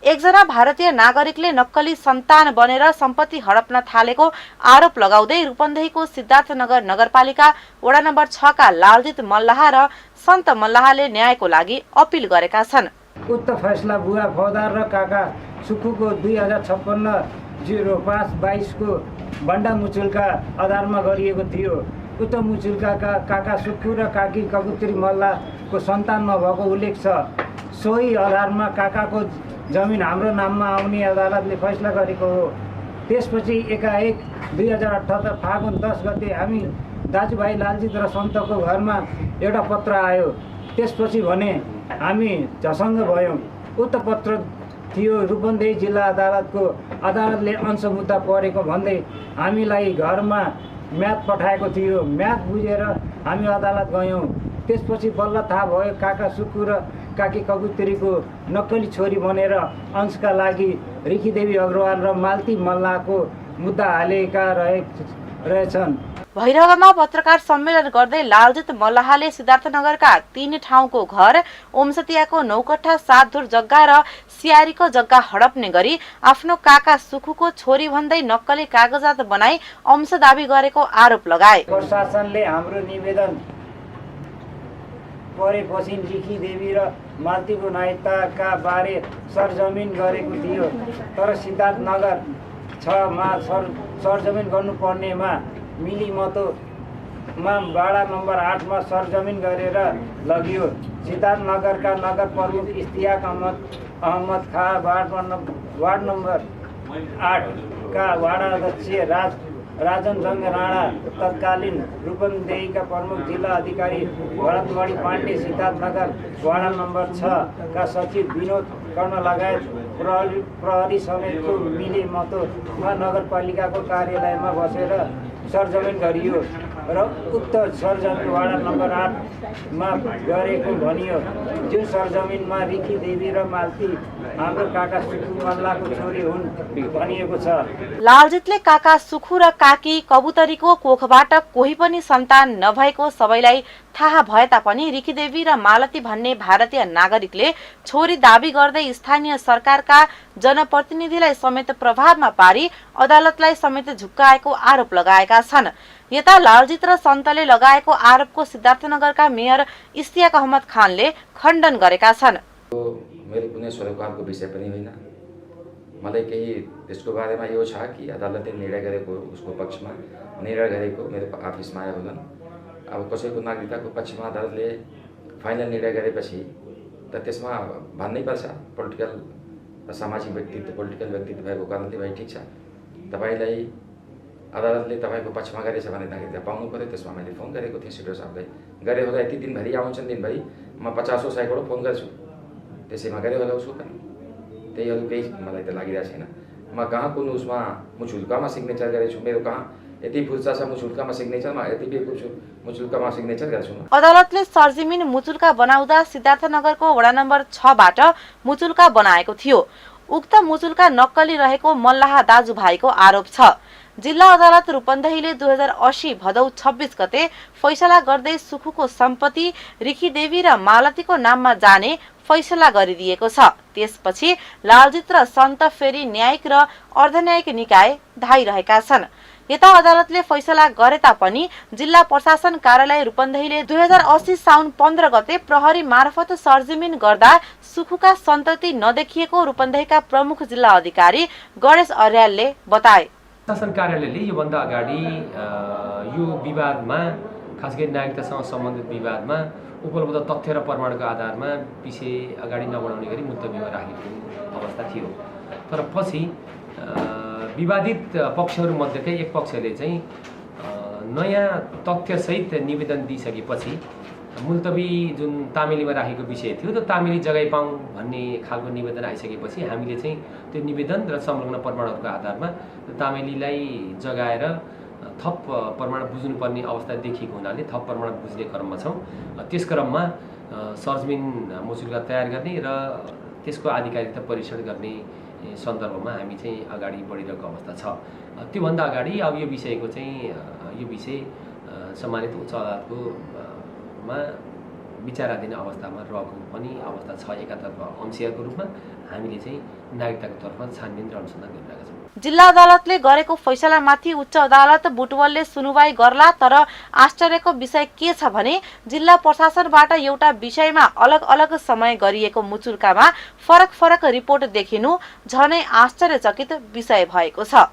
एकजना भारतीय नागरिकले नक्कली सन्तान बनेर सम्पत्ति हडप्न थालेको आरोप लगाउँदै रूपन्देहीको सिद्धार्थनगर नगरपालिका वडा नम्बर 6 का लालजित मल्लाह र सन्त मल्लाहले न्यायको लागि अपिल गरेका छन्। उक्त फैसला बुवा फौजदार र काका सुक्खुको 2056-05-22 को बन्डा मुचुल्का आधारमा गरिएको थियो। उक्त मुचुल्काका काका सुक्खु र काकी कबुतरी मल्लाको सन्तान नभएको उल्लेख छ। सोही आधारमा काकाको जमिन हाम्रो नाममा आउने अदालतले फैसला गरेको हो। त्यसपछि एकाएक 2078 फागुन 10 गते हामी दाजुभाइ लालजित र सन्तको घरमा एउटा पत्र आयो। त्यसपछि भने हामी झसङ्ग भयौँ। उक्त पत्र थियो रूपन्देही जिल्ला अदालतको। अदालतले अंश मुद्दा परेको भन्दै हामीलाई घरमा म्याद पठाएको थियो। म्याद बुझेर हामी अदालत गयौँ। त्यसपछि बल्ल थाहा भयो काका सुक्खु र काकी कबुतरीको नक्कली छोरी बनेर अंशका लागि रिखीदेवी अग्रवाल र मालती मल्लाको मुद्दा हालेका रहेछन्। भैरवमा पत्रकार सम्मेलन गर्दै लालजित मल्लाहले सिद्धार्थनगरका 3 ठाउँको घर, ओमसतियाको 9 कट्ठा 7 धुर जग्गा र सियारीको जग्गा हडप्ने गरी आफ्नो काका सुक्खुको छोरी भन्दै नक्कली कागजात बनाई अंश दाबी गरेको आरोप लगाए। प्रशासनले हाम्रो निवेदन परेपछि लिखी देवी र मालतीको नायिकाका बारे सरजमिन गरेको थियो। तर सिद्धार्थनगर 6 मा सरजमिन गर्नुपर्नेमा मिलिमतोमा वाडा नम्बर 8 मा सरजमिन गरेर लगियो। सिद्धार्थनगरका नगर प्रमुख इस्तियाक अहमद खा, वार्ड नम्बर 8 का वाडा अध्यक्ष राजन जंग राणा, तत्कालीन रूपन्देहीका प्रमुख जिल्ला अधिकारी भरतमणि पाण्डे, सिद्धार्थनगर वाडा नम्बर 6 का सचिव विनोद कर्ण लगायत प्रहरी समेतको मिले मतोमा नगरपालिकाको कार्यालयमा बसेर सरजमिन गरियो र उक्त सरजमिन वाडा नम्बर 8 मा गरेको भनियो। जुन सरजमिनमा रिखी देवी र मालती हाम्रो काका सुक्खु मल्लाको छोरी हुन् भनिएको छ। लालजितले काका सुक्खु र काकी कबुतरीको कोखबाट कोही पनि सन्तान नभएको सबैलाई थाहा भए तापनि रिखीदेवी र मालती भन्ने भारतीय नागरिकले छोरी दाबी गर्दै स्थानीय सरकारका जनप्रतिनिधिलाई समेत प्रभावमा पारी अदालतलाई समेत झुक्काएको आरोप लगाएका छन्। यता लालजित र सन्तले लगाएको आरोपको सिद्धार्थनगरका मेयर इस्तियाक अहमद खानले खण्डन गरेका छन्। मेरो कुनै सरोकारको विषय पनि होइन। मलाई केही त्यसको बारेमा यो छ कि अदालतले निर्णय गरेको उसको पक्षमा निर्णय गरेको मेरो अफिसमा आयो होलान्। अब कसैको नागरिकताको पक्षमा अदालतले फाइनल निर्णय गरेपछि त त्यसमा भन्नै पर्छ। पोलिटिकल सामाजिक व्यक्तित्व भएको कारणले भाइ ठिक छ, तपाईलाई अदालतले तपाईँको पक्षमा गरेछ भने नागरिकता पाउनु पर्यो। त्यसमा मैले फोन गरेको थिएँ सिडिओ साहबलाई। गरे होला यति दिनभरि आउँछन्, दिनभरि म 50 सयकडो फोन गर्छु। त्यसैमा गरे होला उसको पनि त्यही अरू केही मलाई त लागिरहेको छैन। म कहाँ कुन उसमा मुचुल्कामा सिग्नेचर गरेको छु, मेरो कहाँ यति फुर्सा छ मुचुल्कामा सिग्नेचर, म यति बेको छु मुचुल्कामा सिग्नेचर गर्छु। अदालतले सरजमिन मुचुल्का बनाउँदा सिद्धार्थनगरको वडा नम्बर 6 बाट मुचुल्का बनाएको थियो। उक्त मुचुल्का नक्कली रहेको मल्लाह दाजुभाइको आरोप छ। जिल्ला अदालत रूपन्देहीले 2080 भदौ 26 गते फैसला गर्दै सुक्खुको सम्पत्ति रिखीदेवी र मालतीको नाममा जाने फैसला गरिदिएको छ। त्यसपछि लालजित र सन्त फेरि न्यायिक र अर्धन्यायिक निकाय धाइरहेका छन्। यता अदालतले फैसला गरे तापनि जिल्ला प्रशासन कार्यालय रूपन्देहीले 2080 साउन 15 गते प्रहरी मार्फत सरजमिन गर्दा सुक्खुका सन्तति नदेखिएको रूपन्देहीका प्रमुख जिल्ला अधिकारी गणेश अर्यालले बताए। शासन कार्यालयले योभन्दा अगाडि यो विवादमा, खास गरी नागरिकतासँग सम्बन्धित विवादमा उपलब्ध तथ्य र प्रमाणको आधारमा विषय अगाडि नबढाउने गरी मुलतवीमा राखेको अवस्था थियो। तर पछि विवादित पक्षहरूमध्येकै एक पक्षले चाहिँ नयाँ तथ्यसहित निवेदन दिइसकेपछि मुलतवी जुन तामेलीमा राखेको विषय थियो त्यो तामेली जगाइ पाऊँ भन्ने खालको निवेदन आइसकेपछि हामीले चाहिँ त्यो निवेदन र संलग्न प्रमाणहरूको आधारमा तामेलीलाई जगाएर थप प्रमाण बुझ्नुपर्ने अवस्था देखिएको हुनाले थप प्रमाण बुझ्ने क्रममा छौँ। त्यस क्रममा सरजमिन मुचुल्का तयार गर्ने र त्यसको आधिकारिकता परीक्षण गर्ने सन्दर्भमा हामी चाहिँ अगाडि बढिरहेको अवस्था छ। त्योभन्दा अगाडि अब यो विषयको चाहिँ यो विषय सम्मानित उच्च अदालतको मा विचाराधीन अवस्थामा रहेको पनि अवस्था छ। एकातर्फ अंशियाको रूपमा हामीले चाहिँ नागरिकताको तर्फमा छानबिन र अनुसन्धान गरिरहेका छौँ। जिल्ला अदालतले गरेको फैसलामाथि उच्च अदालत बुटवलले सुनुवाई गर्ला, तर आश्चर्यको विषय के छ भने जिल्ला प्रशासनबाट एउटा विषयमा अलग अलग समय गरिएको मुचुल्कामा फरक फरक रिपोर्ट देखिनु झनै आश्चर्यचकित विषय भएको छ।